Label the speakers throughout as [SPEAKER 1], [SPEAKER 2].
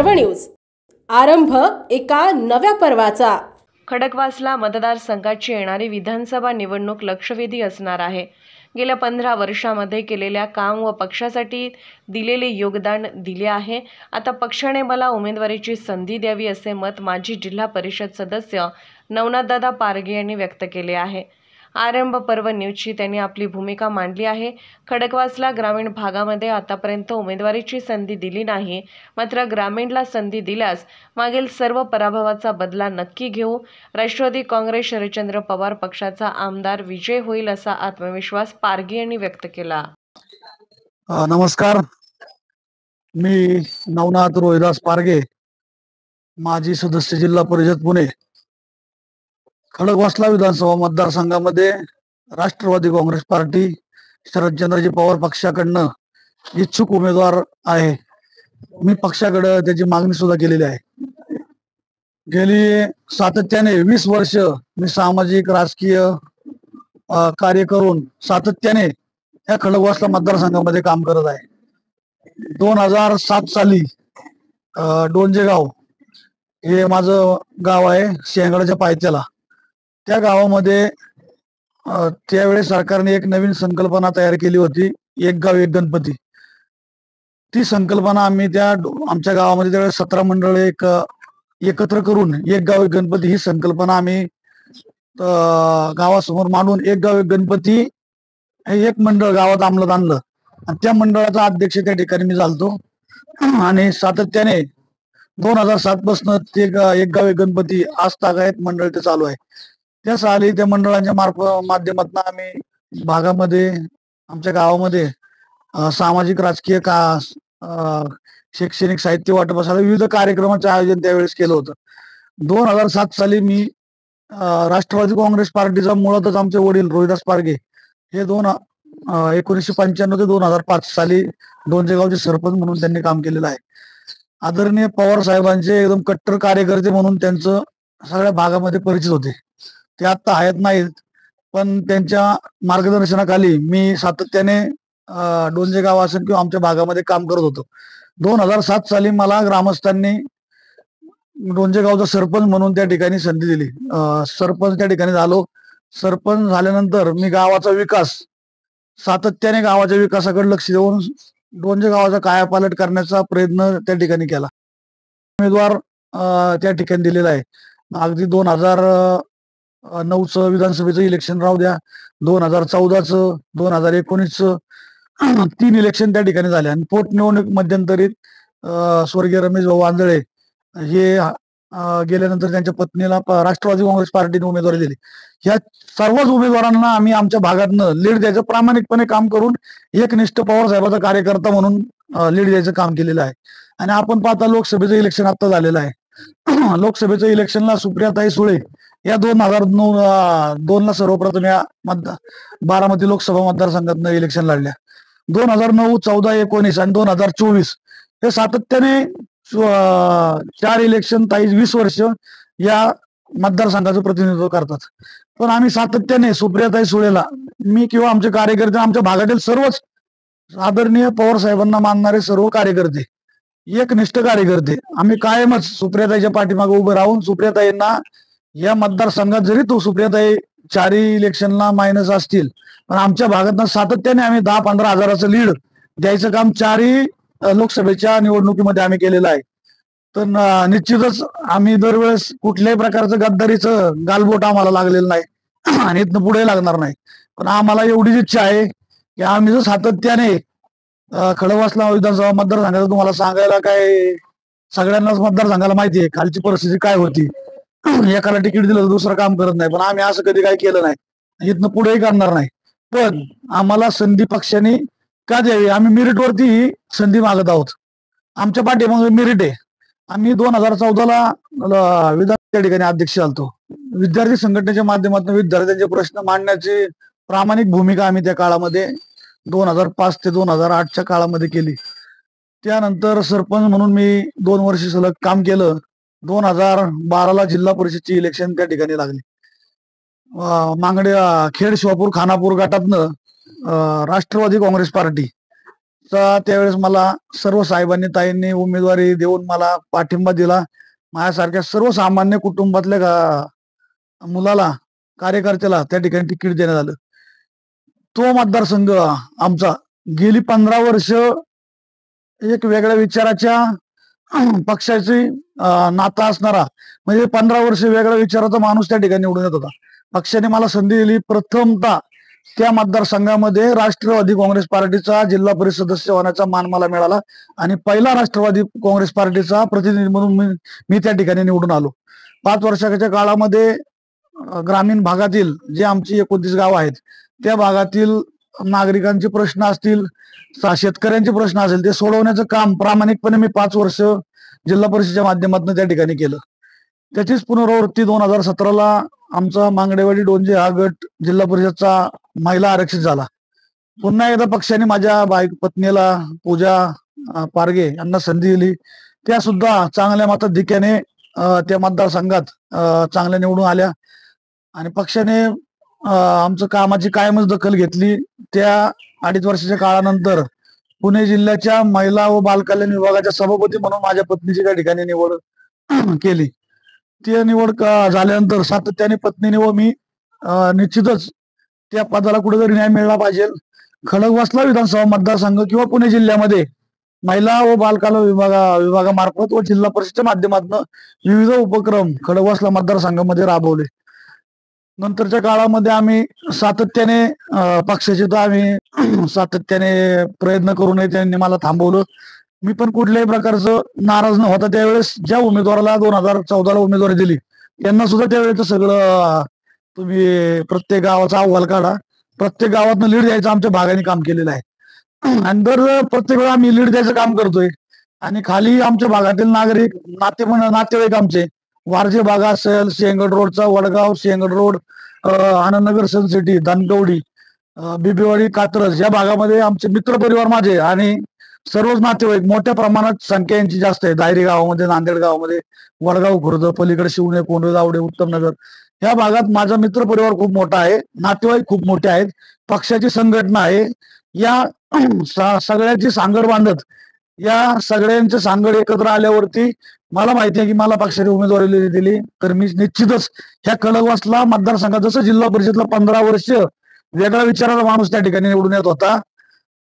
[SPEAKER 1] पर्व न्यूज, आरंभ एका नव्या पर्वाचा।
[SPEAKER 2] खडकवासला मतदारसंघाची येणारी विधानसभा निवडणूक लक्षवेधी असणार आहे। गेल्या 15 वर्षांमध्ये केलेल्या काम व पक्षासाठी दिलेले योगदान दिले आहे। आता पक्षाने मला उमेदवारीची संधी द्यावी असे मत माजी जिल्हा परिषद सदस्य नवनाथदादा पारगे यांनी व्यक्त केले आहे। आरंभ पर्व न्यूजची त्यांनी आपली भूमिका मांडली आहे। खडकवासला ग्रामीण भागामध्ये आतापर्यंत उमेदवारीची संधी दिली नाही, मात्र ग्रामीणला संधी दिल्यास मागील सर्व पराभवाचा बदला नक्की घेऊ। राष्ट्रवादी काँग्रेस शरदचंद्र पवार पक्षाचा आमदार विजय होईल असा आत्मविश्वास पारगे यांनी व्यक्त केला।
[SPEAKER 3] नमस्कार, मी नवनाथ रोहिदास पारगे, माजी सदस्य जिल्हा परिषद पुणे। खडकवासला विधानसभा मतदारसंघामध्ये राष्ट्रवादी काँग्रेस पार्टी शरदचंद्रजी पवार पक्षाकडनं इच्छुक उमेदवार आहे। मी पक्षाकडे त्याची मागणी सुद्धा केलेली आहे। गेली सातत्याने 20 वर्ष मी सामाजिक राजकीय कार्य करून सातत्याने या खडकवासला मतदारसंघामध्ये काम करत आहे। 2007 साली डोंजेगाव हे माझं गाव आहे, शेंगाड्याच्या पायथ्याला। त्या गावामध्ये त्यावेळेस सरकारने एक नवीन संकल्पना तयार केली होती, एक गाव एक गणपती। ती संकल्पना आम्ही आमच्या गावामध्ये त्यावेळेस 17 मंडळे एकत्र करून एक गाव एक गणपती ही संकल्पना आम्ही गावासमोर मांडून एक गाव एक गणपती हे एक मंडळ गावात अंमलात आणलं आणि त्या मंडळाचा अध्यक्ष त्या ठिकाणी मी झालतो। आणि सातत्याने 2007 पासून ते एक गाव एक गणपती आज तागायत मंडळ ते चालू आहे। त्या साली त्या मंडळांच्या माध्यमातून आम्ही भागामध्ये आमच्या गावामध्ये सामाजिक राजकीय शैक्षणिक साहित्य वाटपासाठी विविध कार्यक्रमाचे आयोजन त्यावेळेस केलं होतं। 2007 साली मी राष्ट्रवादी काँग्रेस पार्टीचा मुळातच आमचे वडील रोहिदास पारगे हे 1995 ते 2005 साली डोंजेगावचे सरपंच म्हणून त्यांनी काम केलेलं आहे। आदरणीय पवार साहेबांचे एकदम कट्टर कार्यकर्ते म्हणून त्यांचं सगळ्या भागामध्ये परिचित होते। ते आता आहेत नाहीत, पण त्यांच्या मार्गदर्शनाखाली मी सातत्याने डोंजेगाव असेल किंवा आमच्या भागामध्ये काम करत होतो। 2007 साली मला ग्रामस्थांनी डोंजेगावचा सरपंच म्हणून त्या ठिकाणी संधी दिली। सरपंच त्या ठिकाणी झालो। सरपंच झाल्यानंतर मी गावाचा विकास सातत्याने गावाच्या विकासाकडे लक्ष देऊन डोंजे गावाचा कायापालट करण्याचा प्रयत्न त्या ठिकाणी केला। उमेदवार त्या ठिकाणी दिलेला आहे। अगदी 2009चं विधानसभेचं इलेक्शन राहू द्या, 2014चं, 2019चं 3 इलेक्शन त्या ठिकाणी झाले आणि पोटनिवडणूक मध्यंतरीत स्वर्गीय रमेश भाऊ आंधळे हे गेल्यानंतर त्यांच्या पत्नीला राष्ट्रवादी काँग्रेस पार्टीने उमेदवारी दिली। ह्या सर्वच उमेदवारांना आम्ही आमच्या भागातनं लीड द्यायचं प्रामाणिकपणे काम करून एकनिष्ठ पवार साहेबाचा कार्यकर्ता म्हणून लीड द्यायचं काम केलेलं आहे। आणि आपण पाहता लोकसभेचं इलेक्शन आता झालेलं आहे। लोकसभेचं इलेक्शनला सुप्रियाताई सुळे या 2002 ला सर्वप्रथम या बारामती लोकसभा मतदारसंघातनं इलेक्शन लढल्या। 2009, 14, 19 आणि 2024 हे सातत्याने 4 इलेक्शन ताई 20 वर्ष या मतदारसंघाचं प्रतिनिधित्व करतात। पण आम्ही सातत्याने सुप्रियाताई सुळेला मी किंवा आमचे कार्यकर्ते आमच्या भागातील सर्वच आदरणीय पवार साहेबांना मानणारे सर्व कार्यकर्ते एकनिष्ठ कार्यकर्ते आम्ही कायमच सुप्रियाताईच्या पाठीमागे उभे राहून सुप्रियाताईंना या मतदारसंघात जरी सुप्रियाताई 4 इलेक्शनला मायनस असतील पण आमच्या भागातनं सातत्याने आम्ही 10-15 हजाराचं लीड द्यायचं काम 4 लोकसभेच्या निवडणुकीमध्ये आम्ही केलेलं आहे। तर निश्चितच आम्ही दरवेळेस कुठल्याही प्रकारचं गद्दारीचं गालबोट आम्हाला लागलेलं नाही आणि इथनं पुढे लागणार नाही। पण आम्हाला एवढीच इच्छा आहे की आम्ही जर सातत्याने खडकवासला विधानसभा मतदारसंघाचं तुम्हाला सांगायला काय सगळ्यांनाच मतदारसंघाला माहिती आहे खालची परिस्थिती काय होती। एकाला तिकीट दिलं तर दुसरं काम करत नाही, पण आम्ही असं कधी काही केलं नाही, इथनं पुढेही करणार नाही। पण आम्हाला संधी पक्षाने का द्यावी, आम्ही मेरिटवरती ही संधी मागत आहोत। आमच्या पाठीमागे मेरिट आहे। आम्ही 2014ला विधान त्या ठिकाणी अध्यक्ष झालतो। विद्यार्थी संघटनेच्या माध्यमातून विद्यार्थ्यांचे प्रश्न मांडण्याची प्रामाणिक भूमिका आम्ही त्या काळामध्ये 2005 ते 2008च्या काळामध्ये केली। त्यानंतर सरपंच म्हणून मी 2 वर्ष सलग काम केलं। 2012ला जिल्हा परिषदची इलेक्शन त्या ठिकाणी लागली। मांगडे खेड शिवापूर खानापूर गटातनं राष्ट्रवादी काँग्रेस पार्टी त्यावेळेस मला सर्व साहेबांनी ताईंनी उमेदवारी देऊन मला पाठिंबा दिला. माझ्यासारख्या सर्वसामान्य कुटुंबातल्या मुलाला, कार्यकर्त्याला त्या ठिकाणी तिकीट देण्यात आलं. तो मतदारसंघ आमचा गेली 15 वर्ष एक वेगळ्या विचाराच्या पक्षाची नाता असणारा, म्हणजे 15 वर्ष वेगळ्या विचाराचा माणूस त्या ठिकाणी निवडून येत होता. पक्षाने मला संधी दिली. प्रथमतः त्या मतदारसंघामध्ये राष्ट्रवादी काँग्रेस पार्टीचा जिल्हा परिषद सदस्य होण्याचा मान मला मिळाला आणि पहिला राष्ट्रवादी काँग्रेस पार्टीचा प्रतिनिधी म्हणून मी त्या ठिकाणी निवडून आलो. 5 वर्षाच्या काळामध्ये ग्रामीण भागातील जे आमची 29 गाव आहेत त्या भागातील नागरिकांचे प्रश्न असतील, शेतकऱ्यांचे प्रश्न असेल, ते सोडवण्याचं काम प्रामाणिकपणे मी 5 वर्ष जिल्हा परिषदेच्या माध्यमातून त्या ठिकाणी केलं. त्याचीच पुनरावृत्ती 2017ला आमचा मांगडेवाडी डोंजे हा गट जिल्हा परिषदचा महिला आरक्षित झाला. पुन्हा एकदा पक्षाने माझ्या पत्नीला पूजा पारगे यांना संधी दिली. त्या सुद्धा चांगल्या मताधिक्याने त्या मतदारसंघात चांगल्या निवडून आल्या आणि पक्षाने आमचं कामाची कायमच दखल घेतली. त्या 2.5 वर्षाच्या काळानंतर पुणे जिल्ह्याच्या महिला व बालकल्याण विभागाच्या सभापती म्हणून माझ्या पत्नीची त्या ठिकाणी निवड केली. ती निवड झाल्यानंतर सातत्याने पत्नीने व मी निश्चितच त्या पदाला कुठेतरी न्याय मिळाला पाहिजे. खडकवासला विधानसभा मतदारसंघ किंवा पुणे जिल्ह्यामध्ये महिला व बालकल्याण विभागामार्फत व जिल्हा परिषदेच्या माध्यमातून विविध उपक्रम खडकवासला मतदारसंघामध्ये राबवले. नंतरच्या काळामध्ये आम्ही सातत्याने पक्षाचे तर आम्ही सातत्याने प्रयत्न करूनही त्यांनी मला थांबवलं. मी पण कुठल्याही प्रकारचं नाराज न होता त्यावेळेस ज्या उमेदवाराला 2014ला उमेदवारी दिली त्यांना सुद्धा त्यावेळेस सगळं तुम्ही प्रत्येक गावाचा अहवाल काढा, प्रत्येक गावातनं लीड द्यायचं आमच्या भागाने काम केलेलं आहे. आणि दर प्रत्येक वेळा आम्ही लीड द्यायचं काम करतोय आणि खाली आमच्या भागातील नागरिक नातेवाईक आमचे वारजे भाग असेल, शेंगड रोडचा वडगाव, शेंगड रोड, आनंदनगर, सन सिटी, दानकवडी, बिबेवाडी, कात्रज या भागामध्ये आमचे मित्र परिवार माझे आणि सर्वच नातेवाईक मोठ्या प्रमाणात संख्या यांची जास्त आहे. दायरी गावामध्ये, नांदेड गावामध्ये, वडगाव खुर्द, पलीकडे शिवणे, कोंडगावडे, उत्तमनगर या भागात माझा मित्र परिवार खूप मोठा आहे, नातेवाईक खूप मोठे आहेत, पक्षाची संघटना आहे. या सगळ्याची सांगड बांधत या सगळ्यांचे सांगड एकत्र आल्यावरती मला माहिती आहे की मला पक्षाने उमेदवारी दिली तर मी निश्चितच ह्या खडकवासला मतदारसंघात जसं जिल्हा परिषदला 15 वर्ष वेगळ्या विचाराचा माणूस त्या ठिकाणी निवडून येत होता,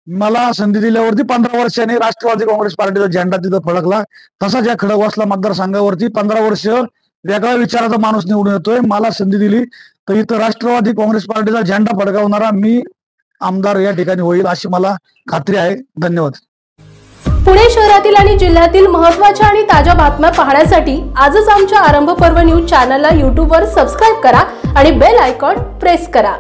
[SPEAKER 3] मला संधी दिल्यावरती 15 वर्षांनी राष्ट्रवादी काँग्रेस पार्टीचा झेंडा तिथं फडकला. तसाच या खडकवासला मतदारसंघावरती 15 वर्ष वेगळ्या विचाराचा माणूस निवडून येतोय. मला संधी दिली तर इथं राष्ट्रवादी काँग्रेस पार्टीचा झेंडा फडकावणारा मी आमदार या ठिकाणी होईल अशी मला खात्री आहे. धन्यवाद.
[SPEAKER 1] पुणे शहरातील आणि जिल्ह्यातील महत्त्वाच्या आणि ताज्या बातम्या पाहण्यासाठी आजच आमच्या आरंभ पर्व न्यूज चॅनलला YouTube वर सबस्क्राईब करा आणि बेल आयकॉन प्रेस करा.